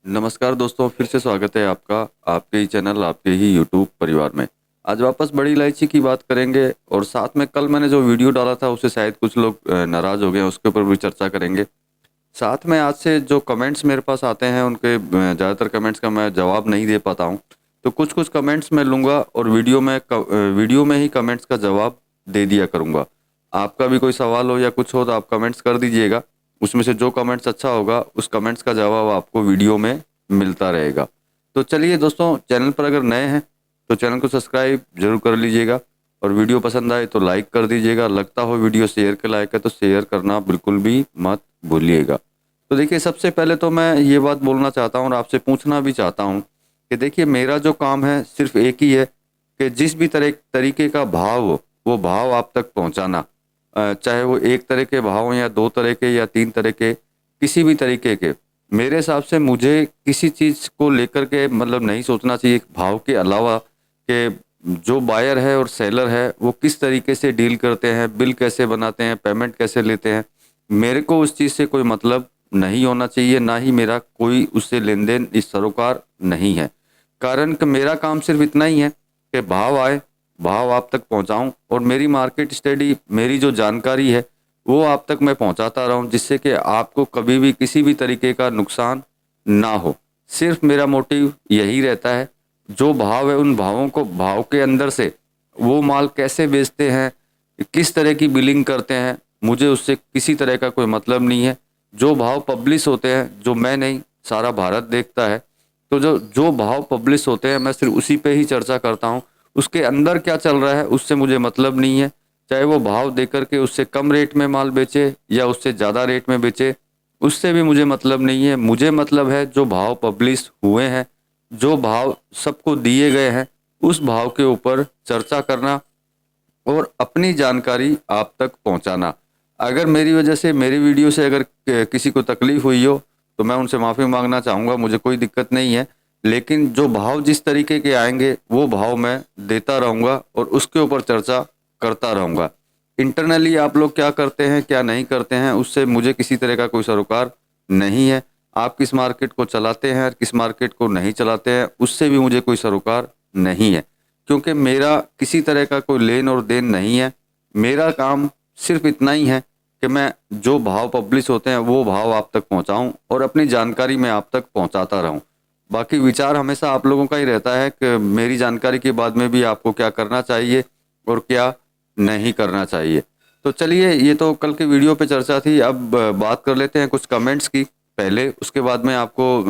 नमस्कार दोस्तों, फिर से स्वागत है आपका आपके ही चैनल, आपके ही यूट्यूब परिवार में। आज वापस बड़ी इलायची की बात करेंगे और साथ में कल मैंने जो वीडियो डाला था उससे शायद कुछ लोग नाराज़ हो गए हैं, उसके ऊपर भी चर्चा करेंगे। साथ में आज से जो कमेंट्स मेरे पास आते हैं उनके ज़्यादातर कमेंट्स का मैं जवाब नहीं दे पाता हूँ। तो कुछ-कुछ कमेंट्स मैं लूँगा और वीडियो में ही कमेंट्स का जवाब दे दिया करूँगा। आपका भी कोई सवाल हो या कुछ हो तो आप कमेंट्स कर दीजिएगा। उसमें से जो कमेंट्स अच्छा होगा उस कमेंट्स का जवाब आपको वीडियो में मिलता रहेगा। तो चलिए दोस्तों, चैनल पर अगर नए हैं तो चैनल को सब्सक्राइब ज़रूर कर लीजिएगा और वीडियो पसंद आए तो लाइक कर दीजिएगा। लगता हो वीडियो शेयर के लायक है तो शेयर करना बिल्कुल भी मत भूलिएगा। तो देखिए, सबसे पहले तो मैं ये बात बोलना चाहता हूँ और आपसे पूछना भी चाहता हूँ कि देखिए, मेरा जो काम है सिर्फ एक ही है कि जिस भी तरीके का भाव हो वो भाव आप तक पहुँचाना। चाहे वो एक तरह के भाव हों या दो तरह के या तीन तरह के, किसी भी तरीके के। मेरे हिसाब से मुझे किसी चीज़ को लेकर के मतलब नहीं सोचना चाहिए भाव के अलावा कि जो बायर है और सेलर है वो किस तरीके से डील करते हैं, बिल कैसे बनाते हैं, पेमेंट कैसे लेते हैं। मेरे को उस चीज़ से कोई मतलब नहीं होना चाहिए, ना ही मेरा कोई उससे लेन देन इस सरोकार नहीं है। कारण कि मेरा काम सिर्फ इतना ही है कि भाव आए, भाव आप तक पहुंचाऊं और मेरी मार्केट स्टडी, मेरी जो जानकारी है वो आप तक मैं पहुंचाता रहूं, जिससे कि आपको कभी भी किसी भी तरीके का नुकसान ना हो। सिर्फ मेरा मोटिव यही रहता है। जो भाव है उन भावों को, भाव के अंदर से वो माल कैसे बेचते हैं, किस तरह की बिलिंग करते हैं, मुझे उससे किसी तरह का कोई मतलब नहीं है। जो भाव पब्लिश होते हैं, जो मैं नहीं सारा भारत देखता है, तो जो जो भाव पब्लिश होते हैं मैं सिर्फ उसी पे ही चर्चा करता हूँ। उसके अंदर क्या चल रहा है उससे मुझे मतलब नहीं है। चाहे वो भाव देकर के उससे कम रेट में माल बेचे या उससे ज़्यादा रेट में बेचे, उससे भी मुझे मतलब नहीं है। मुझे मतलब है जो भाव पब्लिश हुए हैं, जो भाव सबको दिए गए हैं, उस भाव के ऊपर चर्चा करना और अपनी जानकारी आप तक पहुंचाना। अगर मेरी वजह से, मेरी वीडियो से अगर किसी को तकलीफ हुई हो तो मैं उनसे माफ़ी मांगना चाहूँगा, मुझे कोई दिक्कत नहीं है। लेकिन जो भाव जिस तरीके के आएंगे वो भाव मैं देता रहूँगा और उसके ऊपर चर्चा करता रहूँगा। इंटरनली आप लोग क्या करते हैं क्या नहीं करते हैं उससे मुझे किसी तरह का कोई सरोकार नहीं है। आप किस मार्केट को चलाते हैं, किस मार्केट को नहीं चलाते हैं, उससे भी मुझे कोई सरोकार नहीं है, क्योंकि मेरा किसी तरह का कोई लेन और देन नहीं है। मेरा काम सिर्फ इतना ही है कि मैं जो भाव पब्लिश होते हैं वो भाव आप तक पहुंचाऊं और अपनी जानकारी मैं आप तक पहुंचाता रहूं। बाकी विचार हमेशा आप लोगों का ही रहता है कि मेरी जानकारी के बाद में भी आपको क्या करना चाहिए और क्या नहीं करना चाहिए। तो चलिए, ये तो कल के वीडियो पे चर्चा थी। अब बात कर लेते हैं कुछ कमेंट्स की पहले, उसके बाद में आपको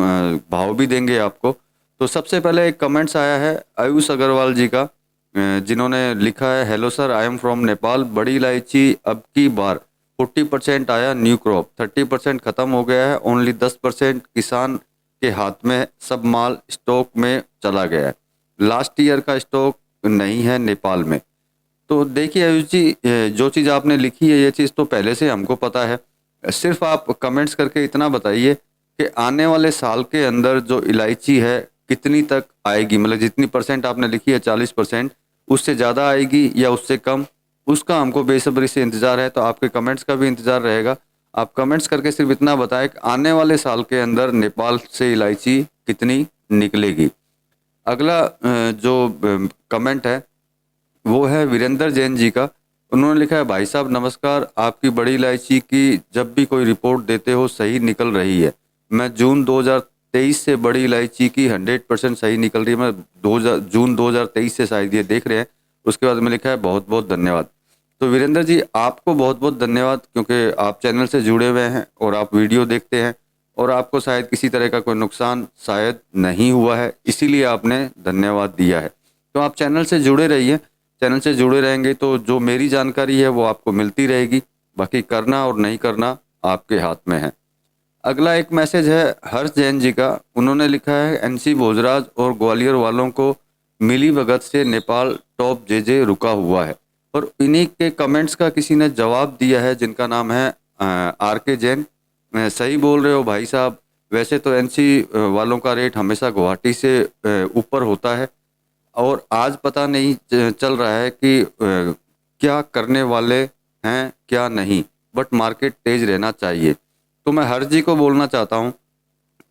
भाव भी देंगे आपको। तो सबसे पहले एक कमेंट्स आया है आयुष अग्रवाल जी का, जिन्होंने लिखा है, hello sir, I am from Nepal. बड़ी इलायची अब की बार 40% आया न्यू क्रॉप, 30% खत्म हो गया है, ओनली 10% किसान के हाथ में, सब माल स्टॉक में चला गया है, लास्ट ईयर का स्टॉक नहीं है नेपाल में। तो देखिए आयुष जी, जो चीज़ आपने लिखी है ये चीज़ तो पहले से हमको पता है। सिर्फ आप कमेंट्स करके इतना बताइए कि आने वाले साल के अंदर जो इलायची है कितनी तक आएगी, मतलब जितनी परसेंट आपने लिखी है 40%, उससे ज़्यादा आएगी या उससे कम, उसका हमको बेसब्री से इंतज़ार है। तो आपके कमेंट्स का भी इंतज़ार रहेगा। आप कमेंट्स करके सिर्फ इतना बताएं कि आने वाले साल के अंदर नेपाल से इलायची कितनी निकलेगी। अगला जो कमेंट है वो है वीरेंद्र जैन जी का। उन्होंने लिखा है, भाई साहब नमस्कार, आपकी बड़ी इलायची की जब भी कोई रिपोर्ट देते हो सही निकल रही है। मैं जून 2023 से बड़ी इलायची की 100% सही निकल रही है। मैं जून 2023 से शायद ये देख रहे हैं। उसके बाद में लिखा है, बहुत बहुत धन्यवाद। तो वीरेंद्र जी, आपको बहुत बहुत धन्यवाद, क्योंकि आप चैनल से जुड़े हुए हैं और आप वीडियो देखते हैं और आपको शायद किसी तरह का कोई नुकसान शायद नहीं हुआ है, इसीलिए आपने धन्यवाद दिया है। तो आप चैनल से जुड़े रहिए। चैनल से जुड़े रहेंगे तो जो मेरी जानकारी है वो आपको मिलती रहेगी। बाकी करना और नहीं करना आपके हाथ में है। अगला एक मैसेज है हर्ष जैन जी का। उन्होंने लिखा है, एनसी भोजराज और ग्वालियर वालों को मिली भगत से नेपाल टॉप जेजे रुका हुआ है। और इन्हीं के कमेंट्स का किसी ने जवाब दिया है जिनका नाम है आर के जैन। सही बोल रहे हो भाई साहब। वैसे तो एनसी वालों का रेट हमेशा गुवाहाटी से ऊपर होता है और आज पता नहीं चल रहा है कि क्या करने वाले हैं क्या नहीं, बट मार्केट तेज रहना चाहिए। तो मैं हर जी को बोलना चाहता हूँ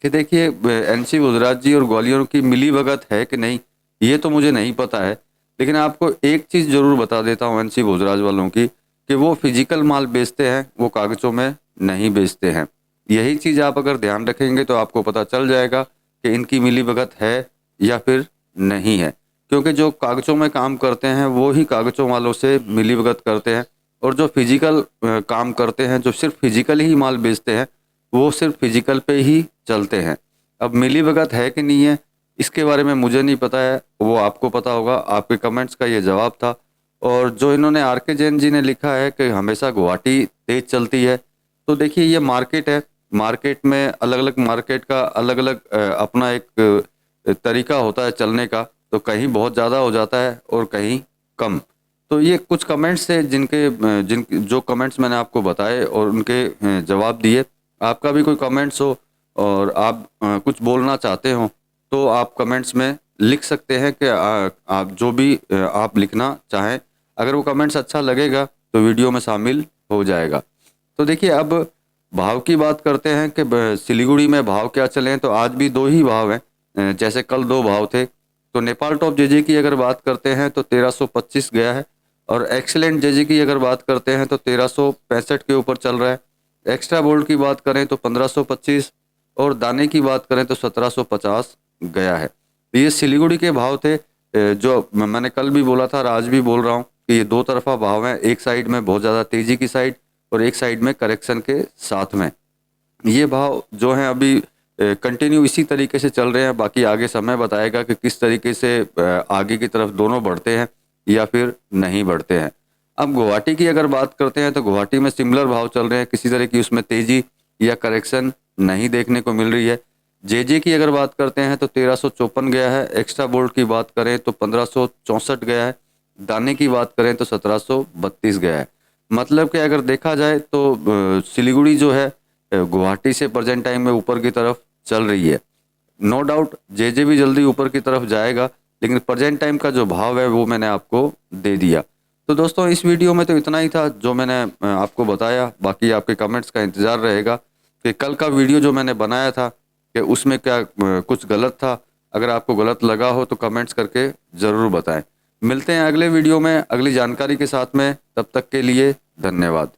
कि देखिए एनसी गुजरात जी और ग्वालियर की मिलीभगत है कि नहीं, ये तो मुझे नहीं पता है। लेकिन आपको एक चीज़ ज़रूर बता देता हूँ एनसी गुजरात वालों की, कि वो फिजिकल माल बेचते हैं, वो कागज़ों में नहीं बेचते हैं। यही चीज़ आप अगर ध्यान रखेंगे तो आपको पता चल जाएगा कि इनकी मिलीभगत है या फिर नहीं है। क्योंकि जो कागज़ों में काम करते हैं वो ही कागज़ों वालों से मिलीभगत करते हैं, और जो फिजिकल काम करते हैं, जो सिर्फ फिजिकल ही माल बेचते हैं, वो सिर्फ फिजिकल पे ही चलते हैं। अब मिलीभगत है कि नहीं है, इसके बारे में मुझे नहीं पता है, वो आपको पता होगा। आपके कमेंट्स का ये जवाब था। और जो इन्होंने आर के जैन जी ने लिखा है कि हमेशा गुवाहाटी तेज चलती है, तो देखिए ये मार्केट है। मार्केट में अलग अलग मार्केट का अलग अलग अपना एक तरीका होता है चलने का। तो कहीं बहुत ज़्यादा हो जाता है और कहीं कम। तो ये कुछ कमेंट्स थे जिन जो कमेंट्स मैंने आपको बताए और उनके जवाब दिए। आपका भी कोई कमेंट्स हो और आप कुछ बोलना चाहते हो तो आप कमेंट्स में लिख सकते हैं कि आप जो भी आप लिखना चाहें। अगर वो कमेंट्स अच्छा लगेगा तो वीडियो में शामिल हो जाएगा। तो देखिए अब भाव की बात करते हैं कि सिलीगुड़ी में भाव क्या चले हैं। तो आज भी दो ही भाव हैं, जैसे कल दो भाव थे। तो नेपाल टॉप जेजे की अगर बात करते हैं तो 1325 गया है, और एक्सीलेंट जेजे की अगर बात करते हैं तो 1365 के ऊपर चल रहा है। एक्स्ट्रा बोल्ड की बात करें तो 1525, और दाने की बात करें तो 1750 गया है। ये सिलीगुड़ी के भाव थे, जो मैंने कल भी बोला था और आज भी बोल रहा हूँ कि ये दो तरफा भाव हैं। एक साइड में बहुत ज़्यादा तेज़ी की साइड और एक साइड में करेक्शन के साथ में। ये भाव जो हैं अभी कंटिन्यू इसी तरीके से चल रहे हैं। बाकी आगे समय बताएगा कि किस तरीके से आगे की तरफ दोनों बढ़ते हैं या फिर नहीं बढ़ते हैं। अब गुवाहाटी की अगर बात करते हैं तो गुवाहाटी में सिमिलर भाव चल रहे हैं, किसी तरह की उसमें तेजी या करेक्शन नहीं देखने को मिल रही है। जेजे की अगर बात करते हैं तो 1354 गया है। एक्स्ट्रा बोल्ट की बात करें तो 1564 गया है। दाने की बात करें तो 1732 गया है। मतलब कि अगर देखा जाए तो सिलीगुड़ी जो है गुवाहाटी से प्रेजेंट टाइम में ऊपर की तरफ चल रही है। नो डाउट जेजे भी जल्दी ऊपर की तरफ जाएगा, लेकिन प्रेजेंट टाइम का जो भाव है वो मैंने आपको दे दिया। तो दोस्तों इस वीडियो में तो इतना ही था जो मैंने आपको बताया। बाकी आपके कमेंट्स का इंतज़ार रहेगा कि कल का वीडियो जो मैंने बनाया था कि उसमें क्या कुछ गलत था। अगर आपको गलत लगा हो तो कमेंट्स करके ज़रूर बताएं। मिलते हैं अगले वीडियो में अगली जानकारी के साथ में। तब तक के लिए धन्यवाद।